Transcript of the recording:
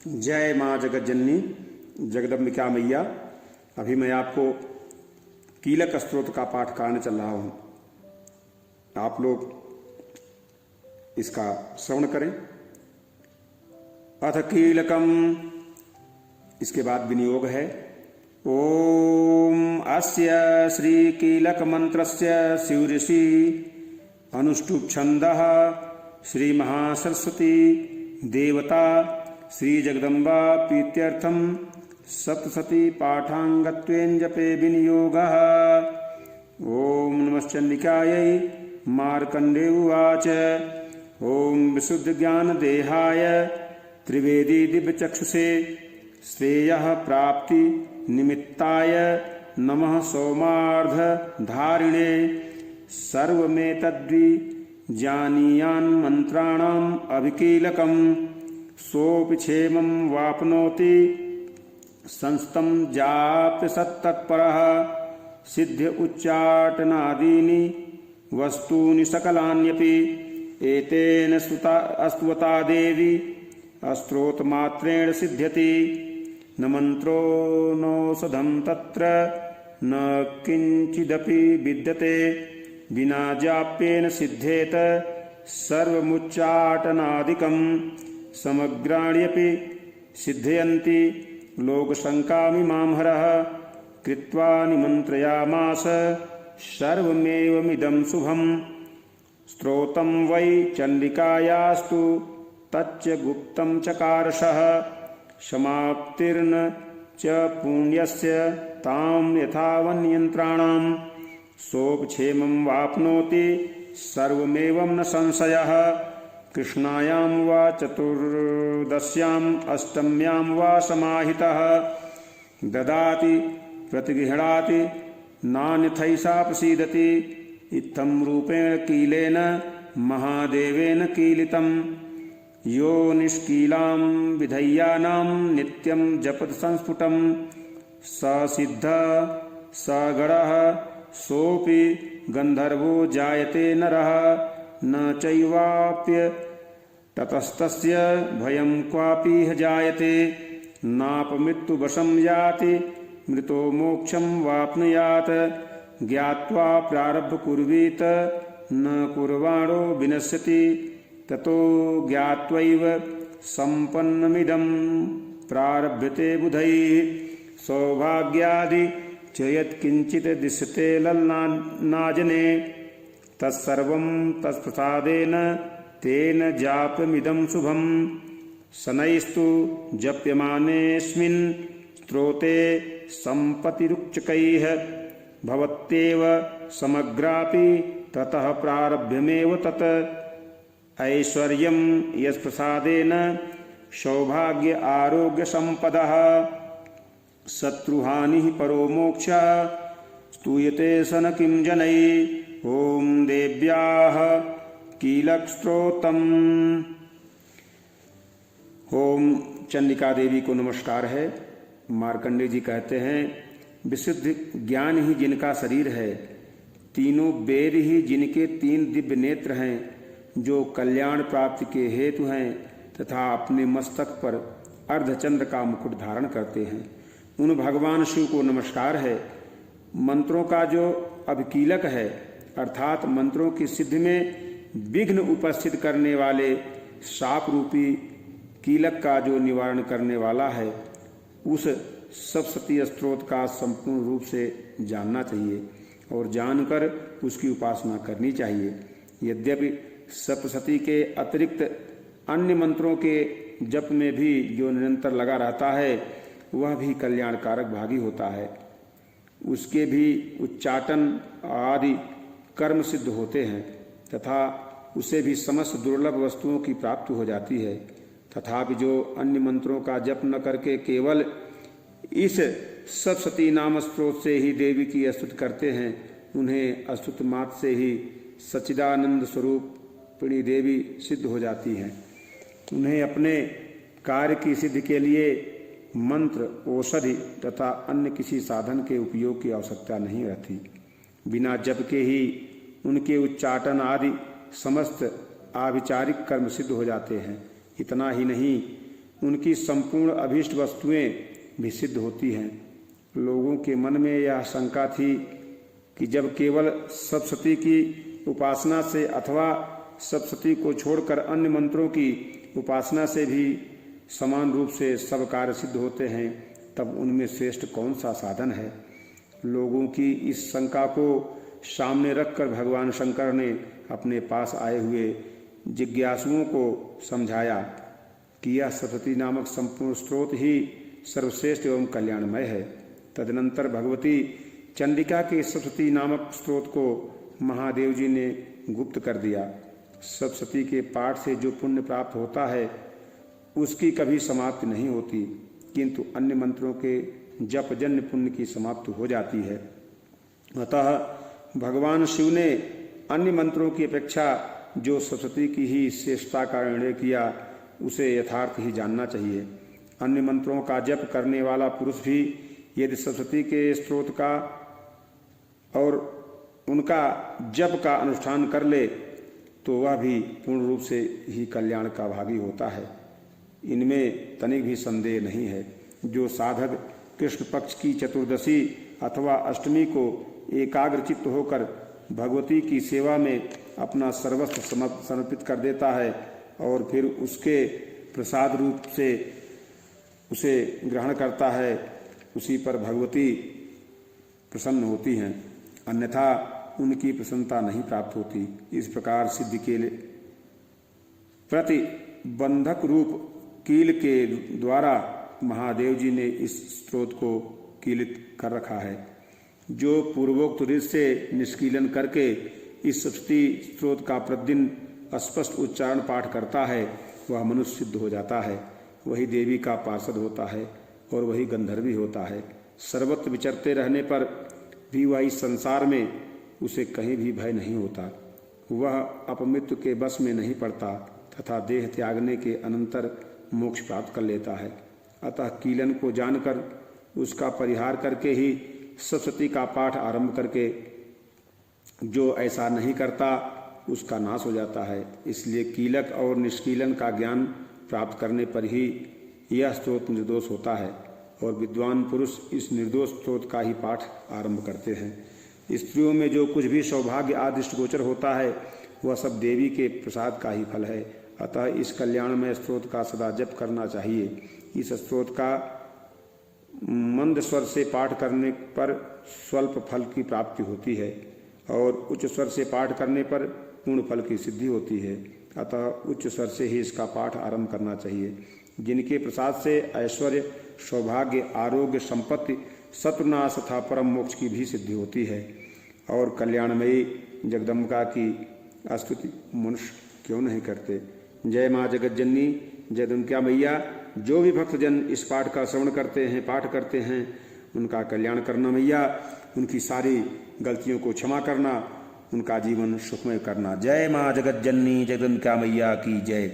जय माँ जगत जननी जगदम्बिका मैया। अभी मैं आपको कीलक स्तोत्र का पाठ कराने चल रहा हूँ। आप लोग इसका श्रवण करें। अथ कीलकम, इसके बाद विनियोग है। ओम अस्य श्री कीलक मंत्रस्य शिवऋषि अनुष्टुप छंदः श्री महासरस्वती देवता श्री जगदम्बा प्रीत्यर्थम सप्तशती पाठांगत्वेन जपे विनियोगः। ओम नमश्चंडिकायै। मार्कंडेय उवाच। ओम विशुद्ध ज्ञान देहाय त्रिवेदी दिव्य चक्षुषे श्रेयः प्राप्ति निमित्ताय नमः सोमार्ध धारिणे सर्वमेतद्वि जानीयान् मंत्राणाम् अभिकीलकम् सोऽपि क्षेमं वाप्नोति संस्तं जाप्य सत्तत्परः सिद्ध्य उच्चाटनादीनि वस्तूनि सकलान्यपि एतेन स्तुता देवी अस्त्रोतमात्रेण सिद्ध्यति। न मंत्रो नौषधं तत्र न किंचिदपि विद्यते विना जाप्येन सिद्धेत सर्वमुच्चाटनादिकम् समग्राण्यपि सिद्धयन्ति लोकशङ्कामिमां कृत्वा निमन्त्रयामास सर्वमेवमिदं शुभम्। स्तोत्रं वै चण्डिकायास्तु तच्च गुप्तं चकारशः समाप्तिर्न च पुण्यस्य तां यथावन्यन्त्राणां सोपक्षेमं वाप्नोति सर्वमेवं न संशयः। कृष्णायां वा चतुर्दश्याम् अष्टम्यां वा समाहितः ददाति प्रतिगृह्णाति नान्यथैषा प्रसीदति। इत्थं रूपेण कीलेन महादेवेन कीलितम्। यो निष्कीलां विधय्यानां नित्यं जपत संस्फुटं स सिद्धः स गणः सोऽपि गन्धर्वो जायते नरः न चैवाप्य ततस्तस्य भयं क्वापि जायते नापमृत्युवशं याति मृतो मोक्षं वाप्नुयात्। ज्ञात्वा प्रारब्ध कुर्वीत न कुर्वाणो विनश्यति ततो ज्ञात्वैव सम्पन्नमिदं प्रारभ्यते बुधैः। सौभाग्यादि च यत्किञ्चित् दृश्यते ललनाजने तत्सर्वं तत्प्रसादेन तेन जाप्यमिदं शुभम्। शनैस्तु जप्यमानेऽस्मिन् स्तोत्रे सम्पत्तिरुच्चकैः भवत्येव समग्रापि ततः प्रारभ्यमेव तत्। ऐश्वर्यं यत्प्रसादेन सौभाग्य आरोग्य संपदः शत्रुहानिः परो मोक्षः स्तूयते सन किं जनैः। ओम देव्याः कीलक स्तोत्रम्। ओम चंडिका देवी को नमस्कार है। मार्कंडेय जी कहते हैं, विशुद्ध ज्ञान ही जिनका शरीर है, तीनों वेद ही जिनके तीन दिव्य नेत्र हैं, जो कल्याण प्राप्ति के हेतु हैं तथा अपने मस्तक पर अर्धचंद्र का मुकुट धारण करते हैं, उन भगवान शिव को नमस्कार है। मंत्रों का जो अभिकीलक है, अर्थात मंत्रों की सिद्धि में विघ्न उपस्थित करने वाले शाप रूपी कीलक का जो निवारण करने वाला है, उस सप्तशती स्तोत्र का संपूर्ण रूप से जानना चाहिए और जानकर उसकी उपासना करनी चाहिए। यद्यपि सप्तशती के अतिरिक्त अन्य मंत्रों के जप में भी जो निरंतर लगा रहता है, वह भी कल्याणकारक भागी होता है। उसके भी उच्चाटन आदि कर्म सिद्ध होते हैं तथा उसे भी समस्त दुर्लभ वस्तुओं की प्राप्ति हो जाती है। तथापि जो अन्य मंत्रों का जप न करके केवल इस सप्तशती नाम स्त्रोत से ही देवी की स्तुति करते हैं, उन्हें स्तुति मात्र से ही सच्चिदानंद स्वरूपिणी देवी सिद्ध हो जाती हैं। उन्हें अपने कार्य की सिद्धि के लिए मंत्र, औषधि तथा अन्य किसी साधन के उपयोग की आवश्यकता नहीं रहती। बिना जप के ही उनके उच्चाटन आदि समस्त आविचारिक कर्म सिद्ध हो जाते हैं। इतना ही नहीं, उनकी संपूर्ण अभीष्ट वस्तुएं भी सिद्ध होती हैं। लोगों के मन में यह शंका थी कि जब केवल सप्तशती की उपासना से अथवा सप्तशती को छोड़कर अन्य मंत्रों की उपासना से भी समान रूप से सब कार्य सिद्ध होते हैं, तब उनमें श्रेष्ठ कौन सा साधन है। लोगों की इस शंका को सामने रखकर भगवान शंकर ने अपने पास आए हुए जिज्ञासुओं को समझाया कि यह सप्तशती नामक संपूर्ण स्रोत ही सर्वश्रेष्ठ एवं कल्याणमय है। तदनंतर भगवती चंडिका के सप्तशती नामक स्रोत को महादेव जी ने गुप्त कर दिया। सप्तशती के पाठ से जो पुण्य प्राप्त होता है उसकी कभी समाप्ति नहीं होती, किंतु अन्य मंत्रों के जप जन्य पुण्य की समाप्ति हो जाती है। अतः भगवान शिव ने अन्य मंत्रों की अपेक्षा जो सप्तशती की ही श्रेष्ठता का निर्णय किया उसे यथार्थ ही जानना चाहिए। अन्य मंत्रों का जप करने वाला पुरुष भी यदि सप्तशती के स्त्रोत का और उनका जप का अनुष्ठान कर ले तो वह भी पूर्ण रूप से ही कल्याण का भागी होता है। इनमें तनिक भी संदेह नहीं है। जो साधक कृष्ण पक्ष की चतुर्दशी अथवा अष्टमी को एकाग्रचित्त होकर भगवती की सेवा में अपना सर्वस्व समर्पित कर देता है और फिर उसके प्रसाद रूप से उसे ग्रहण करता है, उसी पर भगवती प्रसन्न होती हैं, अन्यथा उनकी प्रसन्नता नहीं प्राप्त होती। इस प्रकार सिद्धि के प्रतिबंधक रूप कील के द्वारा महादेव जी ने इस स्रोत को कीलित कर रखा है। जो पूर्वोक्त रीत से निष्कीलन करके इस सप्तशती स्रोत का प्रतिदिन स्पष्ट उच्चारण पाठ करता है वह मनुष्य सिद्ध हो जाता है, वही देवी का पार्षद होता है और वही गंधर्वी होता है। सर्वत्र विचरते रहने पर भी वह इस संसार में उसे कहीं भी भय नहीं होता। वह अपमृत्यु के बस में नहीं पड़ता तथा देह त्यागने के अनंतर मोक्ष प्राप्त कर लेता है। अतः कीलन को जानकर उसका परिहार करके ही सप्तशती का पाठ आरंभ करके जो ऐसा नहीं करता उसका नाश हो जाता है। इसलिए कीलक और निष्कीलन का ज्ञान प्राप्त करने पर ही यह स्तोत्र निर्दोष होता है और विद्वान पुरुष इस निर्दोष स्तोत्र का ही पाठ आरंभ करते हैं। स्त्रियों में जो कुछ भी सौभाग्य आदिष्ट गोचर होता है वह सब देवी के प्रसाद का ही फल है। अतः इस कल्याणमय स्तोत्र का सदा जप करना चाहिए। इस स्तोत्र का मंद स्वर से पाठ करने पर स्वल्प फल की प्राप्ति होती है और उच्च स्वर से पाठ करने पर पूर्ण फल की सिद्धि होती है। अतः उच्च स्वर से ही इसका पाठ आरंभ करना चाहिए। जिनके प्रसाद से ऐश्वर्य, सौभाग्य, आरोग्य, संपत्ति, शत्रुनाश तथा परम मोक्ष की भी सिद्धि होती है और कल्याणमयी जगदम्बिका की स्तुति मनुष्य क्यों नहीं करते। जय माँ जगज्जननी, जय दुर्गा मैया। जो भी भक्तजन इस पाठ का श्रवण करते हैं, पाठ करते हैं, उनका कल्याण करना मैया, उनकी सारी गलतियों को क्षमा करना, उनका जीवन सुखमय करना। जय माँ जगज्जननी, जय दुर्गा मैया की जय।